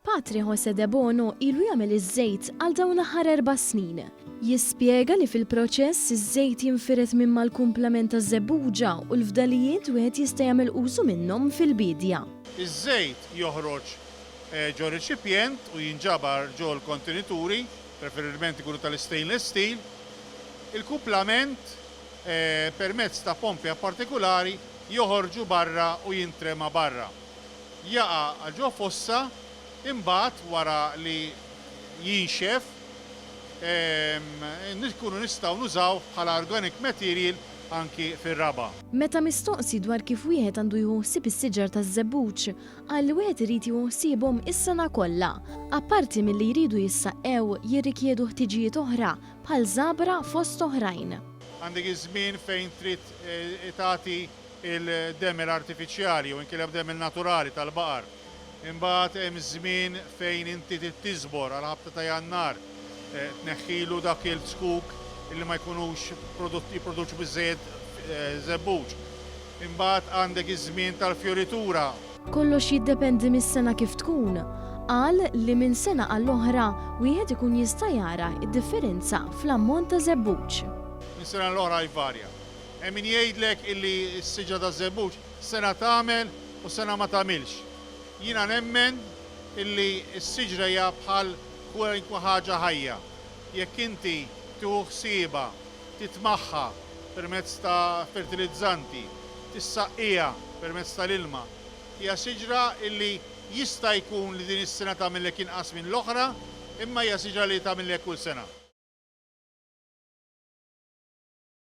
Patri Jose De Bono ilu jagħmel iż-żejt għal dawn l-aħħar 4 snin. Jispjega li fil-proċess iż-żejt jinfiret minn mal-kumplament ta' żebbuġa u l-fdalijiet wieħed jista' jagħmel użu minnhom fil-bidja. Iż-żejt joħroġ ġo reċipjent u jinġabar ġo l-kontenituri, preferibilment ikunu tal-stainless steel. Il-kumplament permezz ta' pompi partikolari joħorġu barra u jintrema barra. Jaqa' ġo fossa imbagħad wara li jinxef nkunu nistgħu nużaw bħala organic material anki fir-raba. Meta mistoqsi dwar kif wieħed għandu jieħu ħsieb is-siġar taż-żebbuġ, qal li wieħed irid jieħu ħsiebhom is-sena kollha. Apparti milli jridu jissaqew jirrikjedu ħtiġijiet oħra bħal żabra fost oħrajn. Għandek iż-żmien fejn trid tagħti il-demel artifiċjali u inkellem demel naturali tal-baqar. Imbagħad hemm żmien fejn inti trid tiżbor għal ħabta ta' Jannar, tneħħilu dak il-skuk illi ma jkunux jipproduċu biżżejjed żebbuġ. Imbagħad għandek iż-żmien tal-fjoritura. Kollox jiddependi mis-sena kif tkun. Qal li minn sena għall-oħra wieħed ikun jista' jara d-differenza fl-ammont ta' żebbuġ. Minn sena l-oħra jvarja. Hemm min jgħidlek illi s-siġa ta' żebbuġ sena tagħmel u sena ma tagħmilx. Jiena nemmen illi s-siġra hija bħal kwalinkwa ħaġa ħajja. Jekk inti tieħu ħsiebha, titmaħħa permezz ta' fertilizzanti, tissaqqiha permezz tal-ilma, hija siġra illi jista' jkun li din is-sena tagħmellek inqas minn l-oħra, imma hija siġra li tagħmellek kull sena.